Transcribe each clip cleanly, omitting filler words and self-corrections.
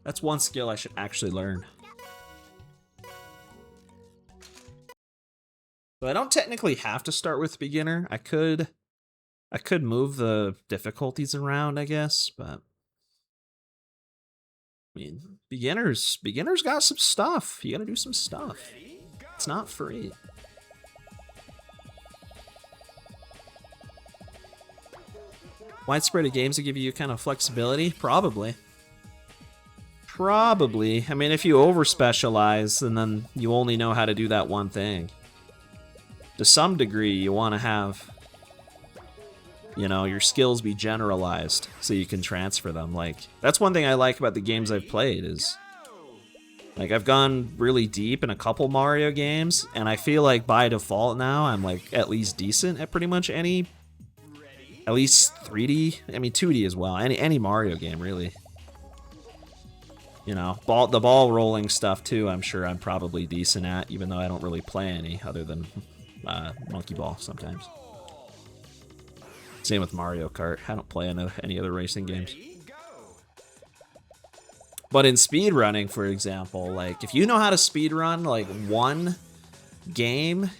That's one skill I should actually learn. So I don't technically have to start with beginner. I could move the difficulties around, I guess, but I mean, beginners got some stuff. You gotta do some stuff. It's not free. Widespread of games that give you kind of flexibility? Probably. Probably. I mean, if you over-specialize and then you only know how to do that one thing. To some degree, you want to have, you know, your skills be generalized so you can transfer them. Like, that's one thing I like about the games I've played is, like, I've gone really deep in a couple Mario games, and I feel like by default now I'm, like, at least decent at pretty much any, at least 3D, I mean 2D as well, any Mario game, really. You know, the ball rolling stuff, too, I'm sure I'm probably decent at, even though I don't really play any other than Monkey Ball sometimes. Same with Mario Kart. I don't play any other racing games. But in speedrunning, for example, like, if you know how to speedrun, like, one game,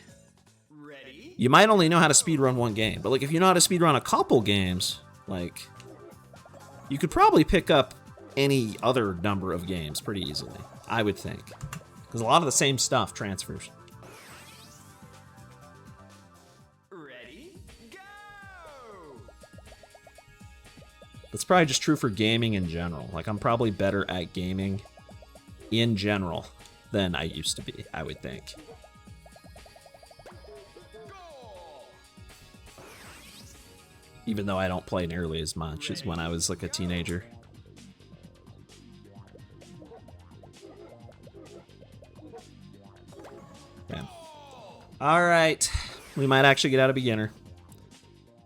you might only know how to speedrun one game. But, like, if you know how to speedrun a couple games, like, you could probably pick up any other number of games pretty easily, I would think. Because a lot of the same stuff transfers. That's probably just true for gaming in general. Like, I'm probably better at gaming in general than I used to be, I would think. Even though I don't play nearly as much as when I was like a teenager. Yeah. Alright. We might actually get out of beginner.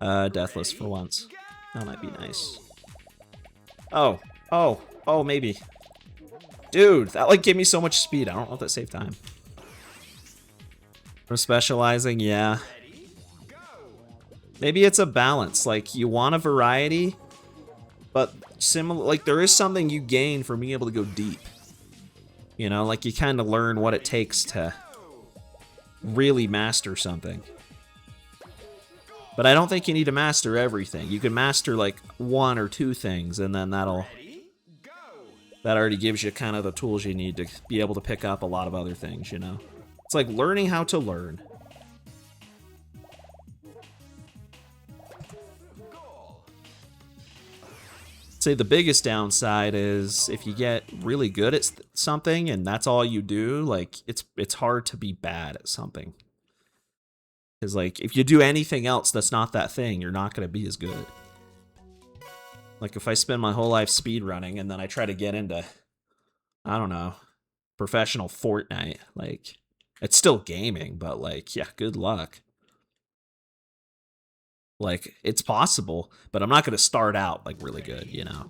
Deathless for once. That might be nice. Oh, maybe. Dude, that like gave me so much speed. I don't know if that saved time. For specializing, yeah. Maybe it's a balance. Like, you want a variety, but similar, like, there is something you gain from being able to go deep. You know, like, you kind of learn what it takes to really master something. But I don't think you need to master everything. You can master, like, one or two things, and then that already gives you kind of the tools you need to be able to pick up a lot of other things, you know? It's like learning how to learn. I'd say the biggest downside is if you get really good at something and that's all you do, like, it's hard to be bad at something. Because, like, if you do anything else that's not that thing, you're not going to be as good. Like, if I spend my whole life speedrunning and then I try to get into, I don't know, professional Fortnite, like, it's still gaming, but, like, yeah, good luck. Like, it's possible, but I'm not going to start out, like, really good, you know?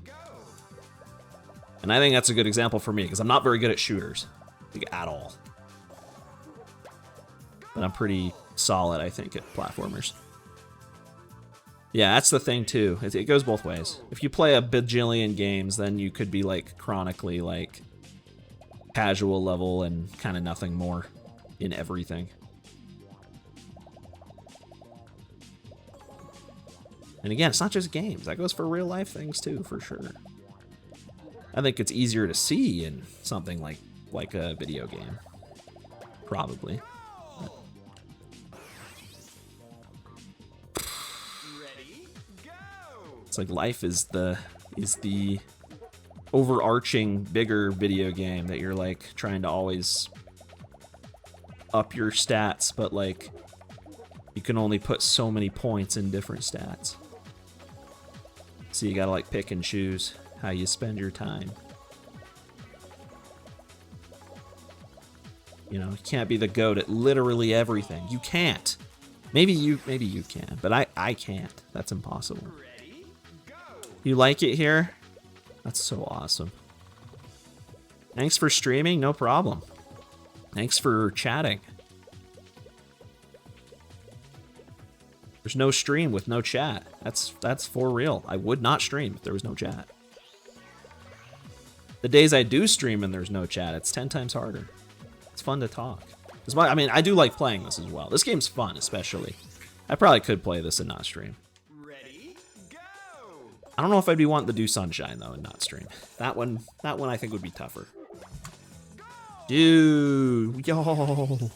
And I think that's a good example for me, because I'm not very good at shooters, like, at all. But I'm pretty solid, I think, at platformers. Yeah, that's the thing, too. It goes both ways. If you play a bajillion games, then you could be, like, chronically, like, casual level and kind of nothing more in everything. And again, it's not just games. That goes for real-life things, too, for sure. I think it's easier to see in something like a video game. Probably. It's like life is the overarching bigger video game that you're like trying to always up your stats, but like you can only put so many points in different stats. So you gotta like pick and choose how you spend your time. You know, you can't be the GOAT at literally everything. You can't. Maybe you can, but I can't. That's impossible. You like it here? That's so awesome. Thanks for streaming, no problem. Thanks for chatting. There's no stream with no chat. That's for real. I would not stream if there was no chat. The days I do stream and there's no chat, it's 10 times harder. It's fun to talk. I mean, I do like playing this as well. This game's fun, especially. I probably could play this and not stream. Ready, go! I don't know if I'd be wanting to do Sunshine, though, and not stream. That one I think would be tougher. Dude, yo.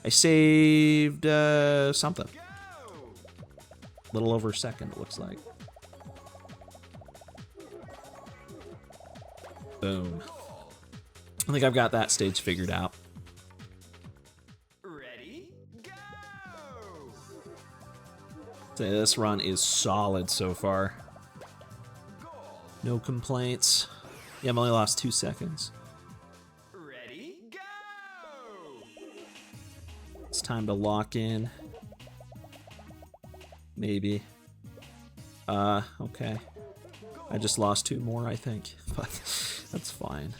I saved something. A little over a second, it looks like. Boom. I think I've got that stage figured out. Ready, go! Say this run is solid so far. No complaints. Yeah, I've only lost 2 seconds. Ready, go! It's time to lock in. Maybe. Okay. I just lost 2 more, I think, but that's fine.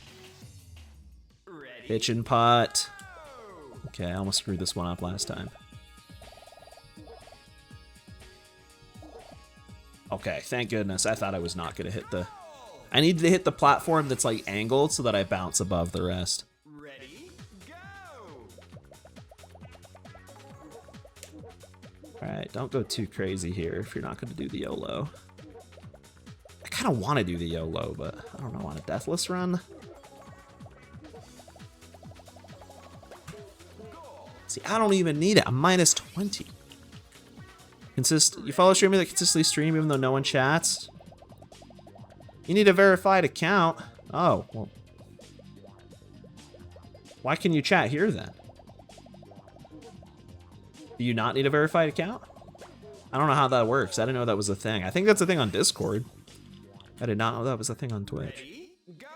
Ready, Pitch and putt. go! Okay, I almost screwed this one up last time. Okay, thank goodness. I thought I was not going to hit the... I needed to hit the platform that's like angled so that I bounce above the rest. Ready, go! Alright, don't go too crazy here if you're not going to do the YOLO. I kind of want to do the YOLO, but I don't know, on a deathless run? See, I don't even need it. I'm minus 20. You follow streamers that consistently stream even though no one chats? You need a verified account. Oh, well. Why can you chat here then? Do you not need a verified account? I don't know how that works. I didn't know that was a thing. I think that's a thing on Discord. I did not know that was a thing on Twitch. Ready, go!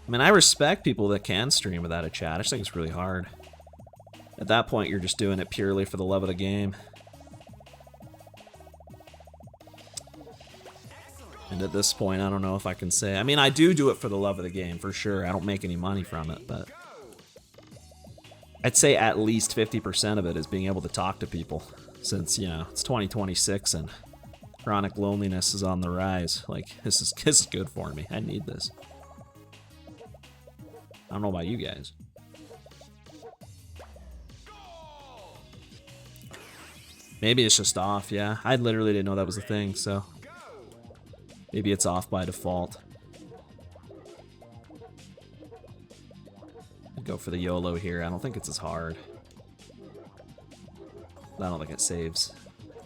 I mean, I respect people that can stream without a chat. I just think it's really hard. At that point, you're just doing it purely for the love of the game. And at this point, I don't know if I can say... I mean, I do it for the love of the game, for sure. I don't make any money from it, but... I'd say at least 50% of it is being able to talk to people. Since, you know, it's 2026 and chronic loneliness is on the rise. Like, this is good for me. I need this. I don't know about you guys. Maybe it's just off, yeah. I literally didn't know that was a thing, so... Maybe it's off by default. I'd go for the YOLO here. I don't think it's as hard. I don't think it saves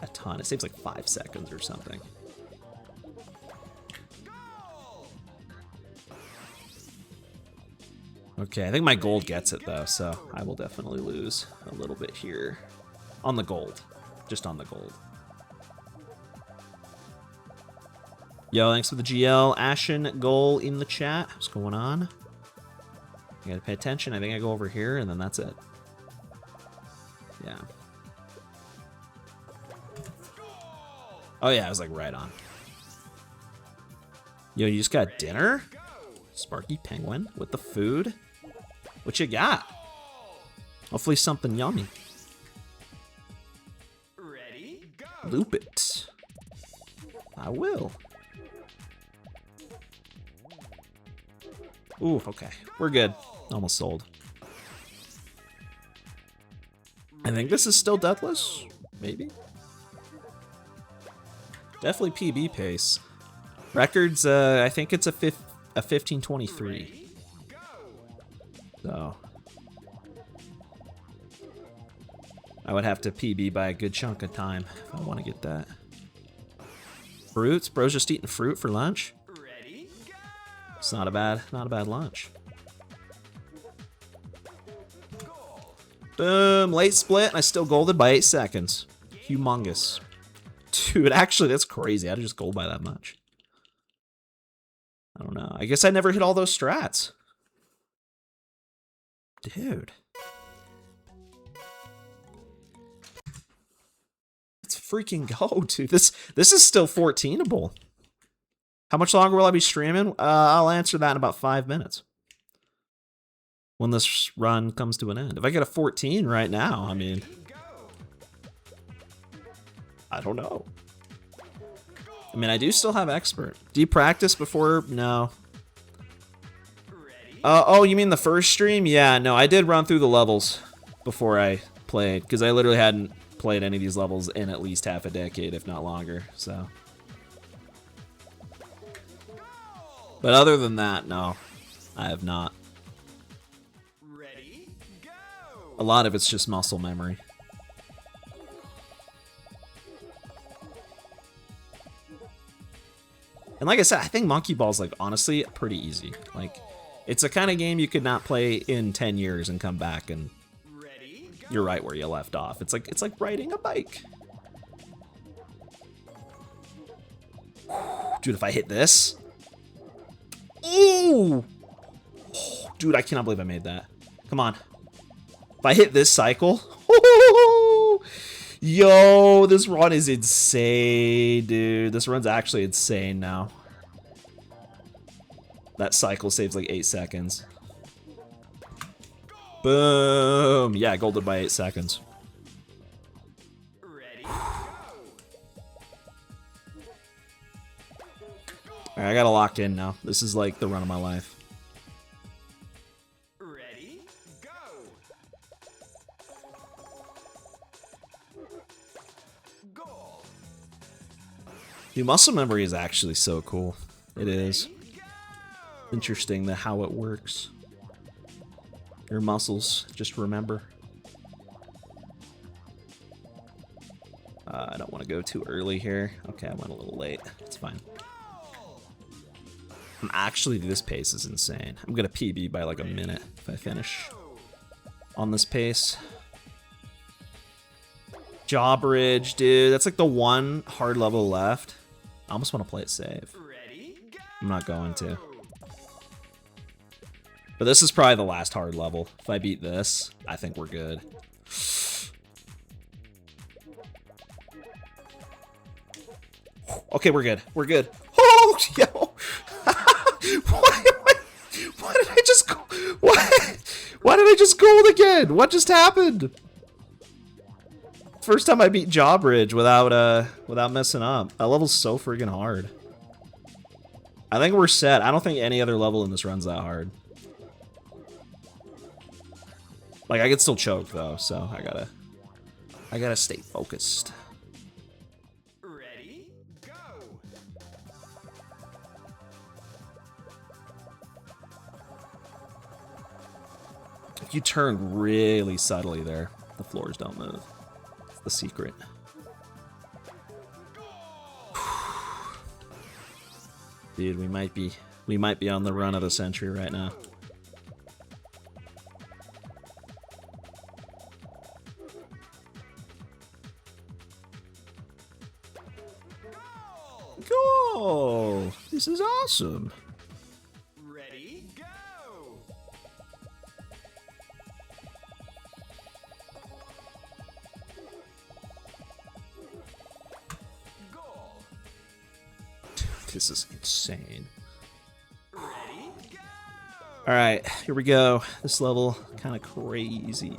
a ton. It saves like 5 seconds or something. Okay, I think my gold gets it though, so I will definitely lose a little bit here. On the gold. Just on the gold. Yo, thanks for the GL. Ashen goal in the chat. What's going on? You gotta pay attention. I think I go over here and then that's it. Yeah. Oh yeah, I was like right on. Yo, you just got dinner? Sparky Penguin with the food? What you got? Hopefully something yummy. Ready, go! Loop it. I will. Ooh, okay. We're good. Almost sold. I think this is still deathless. Maybe. Definitely PB pace. Records, I think it's a 1523. So I would have to PB by a good chunk of time if I want to get that. Fruits? Bro's just eating fruit for lunch? Ready, go! It's not a bad lunch. Boom, late split, and I still golded by 8 seconds. Humongous. Dude, actually, that's crazy. I just gold by that much. I don't know. I guess I never hit all those strats. Dude. Let's freaking go, dude. This is still 14able. How much longer will I be streaming? I'll answer that in about 5 minutes. When this run comes to an end. If I get a 14 right now, I mean... I don't know. I mean, I do still have expert. Do you practice before? No. Oh, you mean the first stream? Yeah, no, I did run through the levels before I played, because I literally hadn't played any of these levels in at least half a decade, if not longer, so. But other than that, no, I have not. Ready, go. A lot of it's just muscle memory. And like I said, I think Monkey Ball's, like, honestly, pretty easy. Like, it's a kind of game you could not play in 10 years and come back and Ready, go. you're right where you left off. It's like riding a bike. Dude, if I hit this. Ooh! Dude, I cannot believe I made that. Come on. If I hit this cycle. Yo, this run is insane, dude. This run's actually insane now. That cycle saves like 8 seconds. Boom! Yeah, I golded by 8 seconds. Ready, go. Alright, I gotta lock in now. This is like the run of my life. Ready, go. Goal. Dude, muscle memory is actually so cool. It is. Go. Interesting how it works. Your muscles just remember. I don't want to go too early here. Okay, I went a little late. It's fine. Actually, this pace is insane. I'm gonna PB by like a minute if I finish on this pace. Jawbridge, dude. That's like the one hard level left. I almost want to play it safe. Ready, go. I'm not going to. But this is probably the last hard level. If I beat this, I think we're good. Okay, we're good. We're good. Oh, yo! Why did I just go? Why did I just gold again? What just happened? First time I beat Jawbridge without messing up. That level's so friggin' hard. I think we're set. I don't think any other level in this run's that hard. Like, I could still choke though, so I gotta stay focused. Ready, go. If you turn really subtly there, the floors don't move. It's the secret. Dude, we might be on the run of the century right now. Goal! This is awesome. Ready, go. Goal. This is insane. Ready, go. Alright, here we go. This level, kind of crazy.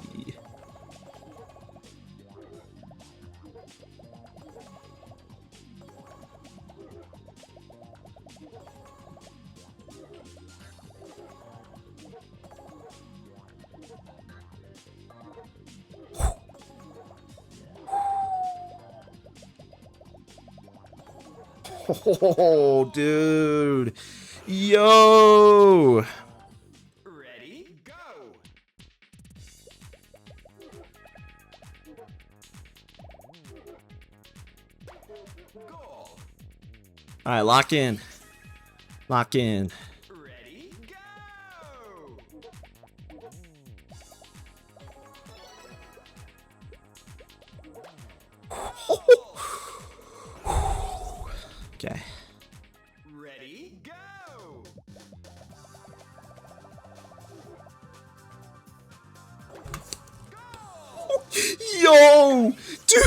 Oh, dude. Yo. Ready, go. Goal. All right, lock in. Lock in. Ready, go. Okay. Ready, go. Yo, dude.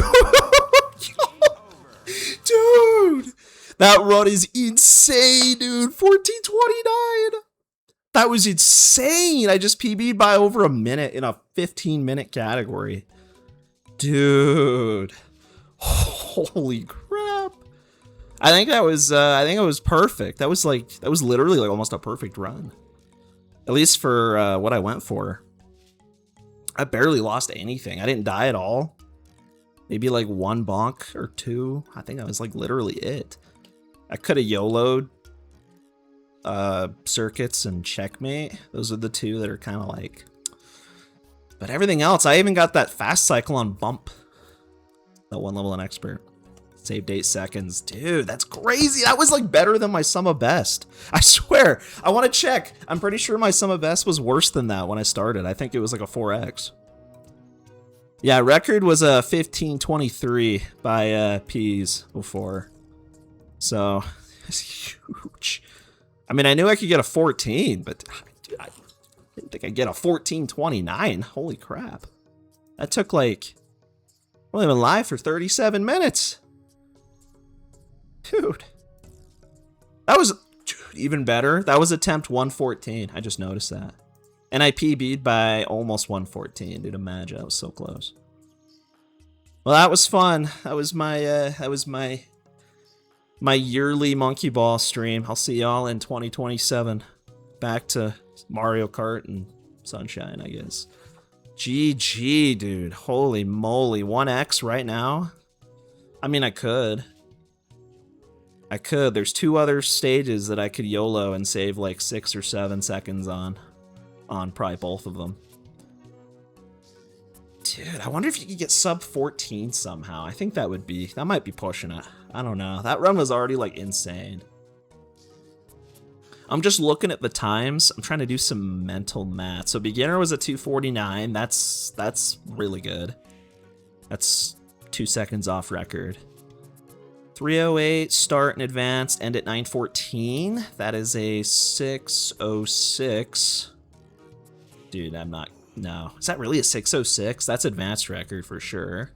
Dude. That run is insane, dude. 14:29. That was insane. I just PB'd by over a minute in a 15-minute category. Dude. Holy crap. I think that was it was perfect. That was literally like almost a perfect run. At least for what I went for. I barely lost anything. I didn't die at all. Maybe like one bonk or two. I think that was like literally it. I could have YOLO'd circuits and checkmate. Those are the two that are kind of like. But everything else, I even got that fast cycle on bump. That one level in expert. Saved 8 seconds. Dude, that's crazy. That was like better than my sum of best. I swear. I want to check. I'm pretty sure my sum of best was worse than that when I started. I think it was like a 4x. Yeah, record was a 1523 by P's before. So, it's huge. I mean, I knew I could get a 14, but dude, I didn't think I'd get a 1429. Holy crap. That took like... I only been live for 37 minutes. Dude. That was even better. That was attempt 114. I just noticed that. And I PB'd by almost 114. Dude, imagine. That was so close. Well, that was fun. That was my yearly Monkey Ball stream. I'll see y'all in 2027. Back to Mario Kart and Sunshine, I guess. GG, dude. Holy moly. 1x right now? I mean, I could. There's 2 other stages that I could YOLO and save like 6 or 7 seconds on probably both of them. Dude, I wonder if you could get sub 14 somehow. I think that might be pushing it. I don't know. That run was already like insane. I'm just looking at the times. I'm trying to do some mental math. So beginner was a 249. That's really good. That's 2 seconds off record. 308, start and advanced, end at 914. That is a 606. Dude, no. Is that really a 606? That's advanced record for sure.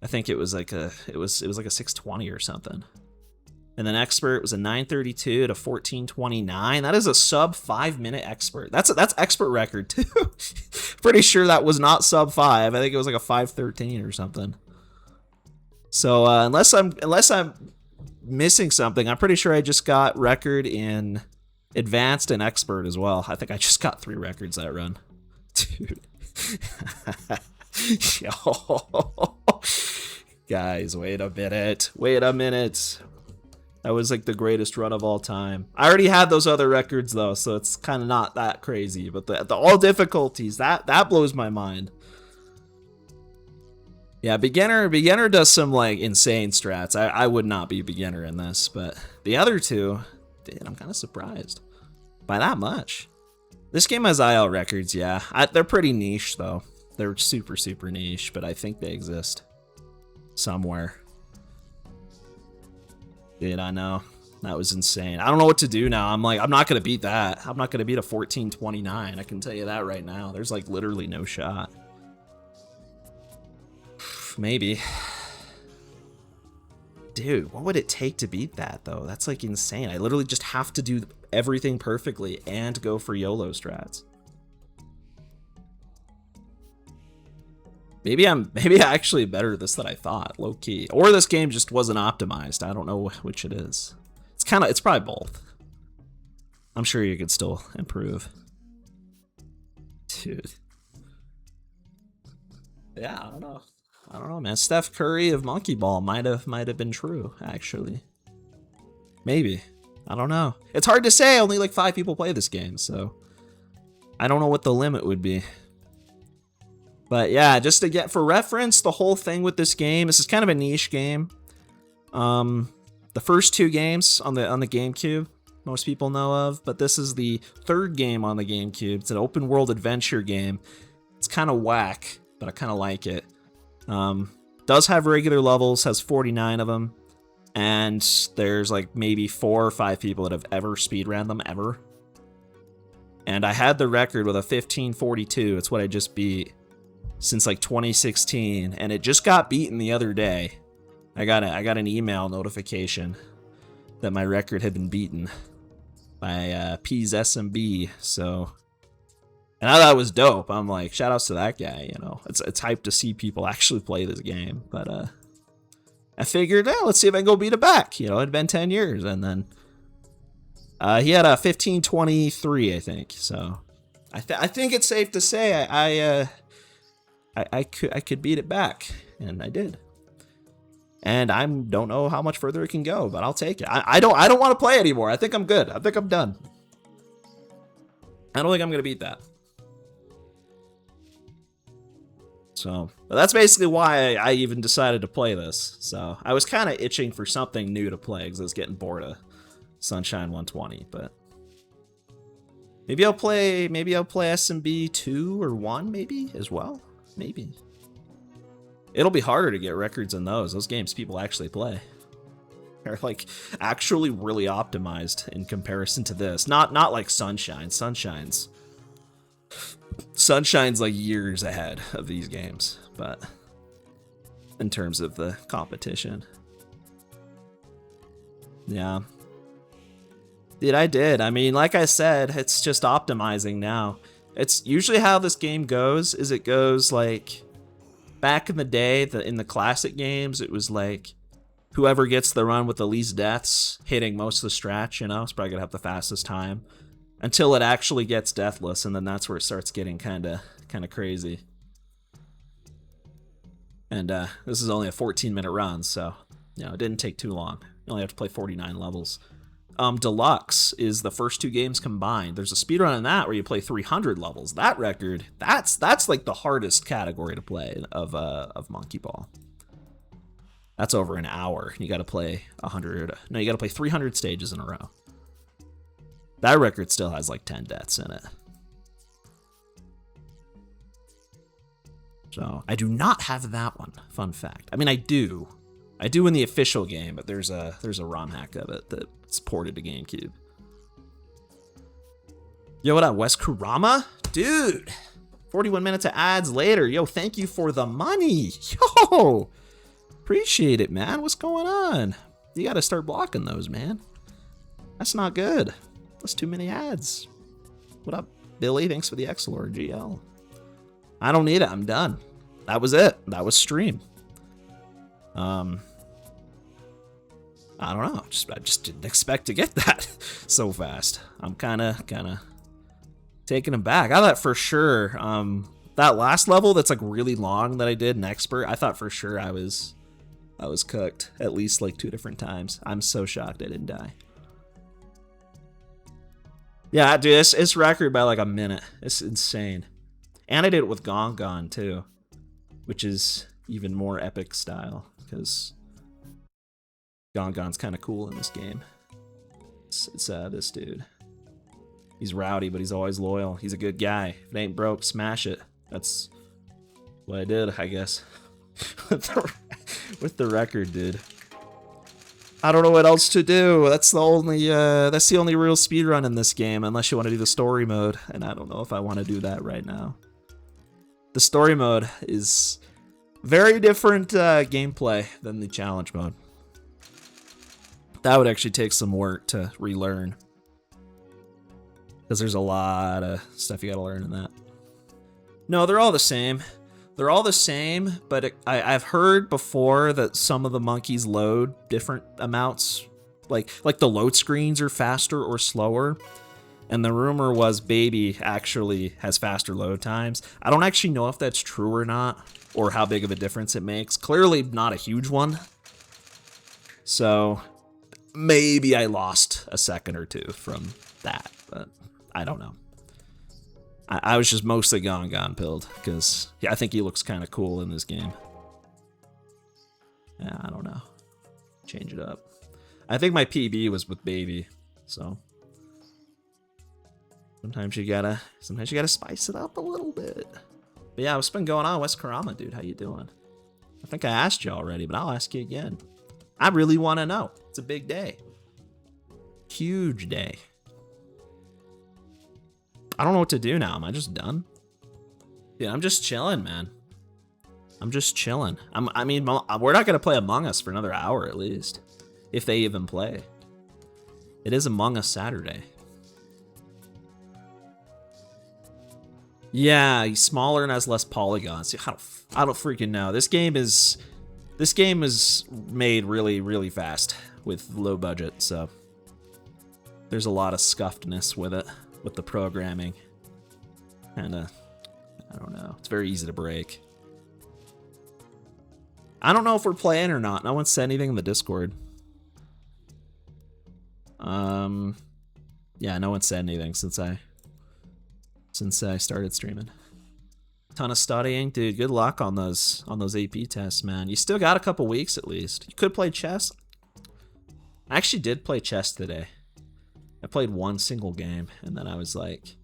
I think it was like a 620 or something. And then expert was a 932 to 1429. That is a sub 5-minute expert. That's expert record too. Pretty sure that was not sub 5. I think it was like a 513 or something. So unless I'm missing something, I'm pretty sure I just got record in advanced and expert as well. I think I just got 3 records that run. Dude. Yo. Guys, wait a minute. That was like the greatest run of all time. I already had those other records though, so it's kind of not that crazy. But the all difficulties, that blows my mind. Yeah, beginner does some like insane strats. I would not be beginner in this, but the other two, dude, I'm kind of surprised by that much. This game has IL records, yeah. They're pretty niche though. They're super, super niche, but I think they exist somewhere. Dude, I know. That was insane. I don't know what to do now. I'm not going to beat that. I'm not going to beat a 1429. I can tell you that right now. There's like literally no shot. Maybe. Dude, what would it take to beat that, though? That's like insane. I literally just have to do everything perfectly and go for YOLO strats. Maybe I'm actually better at this than I thought, low key. Or this game just wasn't optimized. I don't know which it is. It's probably both. I'm sure you could still improve. Dude. Yeah, I don't know, man. Steph Curry of Monkey Ball might have been true, actually. Maybe. I don't know. It's hard to say. Only like 5 people play this game, so I don't know what the limit would be. But yeah, just to get for reference, the whole thing with this game, this is kind of a niche game. The first 2 games on the GameCube, most people know of, but this is the 3rd game on the GameCube. It's an open world adventure game. It's kind of whack, but I kind of like it. Does have regular levels, has 49 of them, and there's like maybe 4 or 5 people that have ever speedrun them ever. And I had the record with a 1542. It's what I just beat since like 2016, and it just got beaten the other day. I got an email notification that my record had been beaten by P's SMBA. So, and I thought it was dope. I'm like, shout outs to that guy. You know, it's hype to see people actually play this game. But I figured, let's see if I can go beat it back. You know, it'd been 10 years. And then he had a 1523, I think. So I think it's safe to say I could beat it back. And I did. And I don't know how much further it can go, but I'll take it. I don't want to play anymore. I think I'm good. I think I'm done. I don't think I'm going to beat that. So, but that's basically why I even decided to play this. So, I was kind of itching for something new to play because I was getting bored of Sunshine 120, but maybe I'll play SMB 2 or 1 maybe as well. Maybe. It'll be harder to get records in those. Those games people actually play. They're like actually really optimized in comparison to this. Not like Sunshine. Sunshine's like years ahead of these games, but in terms of the competition. Yeah. Dude, I did. I mean, like I said, it's just optimizing now. It's usually how this game goes, is it goes like back in the day, in the classic games, it was like whoever gets the run with the least deaths hitting most of the stretch, you know, it's probably gonna have the fastest time. Until it actually gets deathless, and then that's where it starts getting kind of crazy. And this is only a 14-minute run, so you know it didn't take too long. You only have to play 49 levels. Deluxe is the first 2 games combined. There's a speedrun in that where you play 300 levels. That record, that's like the hardest category to play of Monkey Ball. That's over an hour. You got to play 100. No, you got to play 300 stages in a row. That record still has like 10 deaths in it. So I do not have that one. Fun fact. I mean, I do in the official game, but there's a ROM hack of it that's ported to GameCube. Yo, what up, Wes Kurama? Dude, 41 minutes of ads later. Yo, thank you for the money. Yo, appreciate it, man. What's going on? You got to start blocking those, man. That's not good. That's too many ads. What up, Billy? Thanks for the Xlord GL. I don't need it. I'm done. That was it. That was stream. I don't know. I just didn't expect to get that so fast. I'm kind of taken aback. I thought for sure that last level that's like really long that I did in Expert, I thought for sure I was cooked at least like 2 different times. I'm so shocked I didn't die. Yeah, dude, it's record by like a minute. It's insane. And I did it with Gong Gone too, which is even more epic style because Gong Gone's kind of cool in this game. It's this dude. He's rowdy, but he's always loyal. He's a good guy. If it ain't broke, smash it. That's what I did, I guess. with the record, dude. I don't know what else to do. That's the only real speedrun in this game, unless you want to do the story mode, and I don't know if I want to do that right now. The story mode is very different gameplay than the challenge mode. That would actually take some work to relearn, because there's a lot of stuff you gotta learn in that. No, they're all the same. They're all the same, but I've heard before that some of the monkeys load different amounts. Like the load screens are faster or slower. And the rumor was Baby actually has faster load times. I don't actually know if that's true or not, or how big of a difference it makes. Clearly not a huge one. So maybe I lost a second or 2 from that, but I don't know. I was just mostly Gone pilled, because yeah, I think he looks kind of cool in this game. Yeah, I don't know. Change it up. I think my PB was with Baby, so sometimes you gotta spice it up a little bit. But yeah, what's been going on, Wes Kurama, dude? How you doing? I think I asked you already, but I'll ask you again. I really want to know. It's a big day. Huge day. I don't know what to do now. Am I just done? Yeah, I'm just chilling, man. I'm just chilling. I mean, we're not going to play Among Us for another hour at least. If they even play. It is Among Us Saturday. Yeah, he's smaller and has less polygons. I don't freaking know. This game is This game is made really, really fast with low budget, so there's a lot of scuffedness with it, with the programming. And, I don't know. It's very easy to break. I don't know if we're playing or not. No one said anything in the Discord. Yeah, no one said anything since I started streaming. Ton of studying, dude. Good luck on those AP tests, man. You still got a couple weeks at least. You could play chess. I actually did play chess today. I played one single game, and then I was like,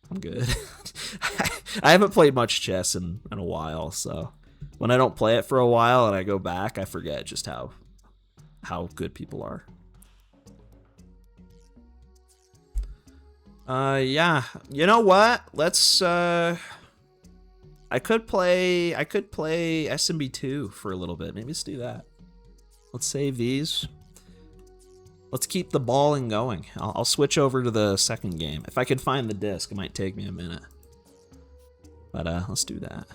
I'm good. I haven't played much chess in a while, so when I don't play it for a while and I go back, I forget just how good people are. Yeah. You know what? Let's I could play SMB 2 for a little bit. Maybe let's do that. Let's save these. Let's keep the balling going. I'll switch over to the second game. If I can find the disc, it might take me a minute. But let's do that.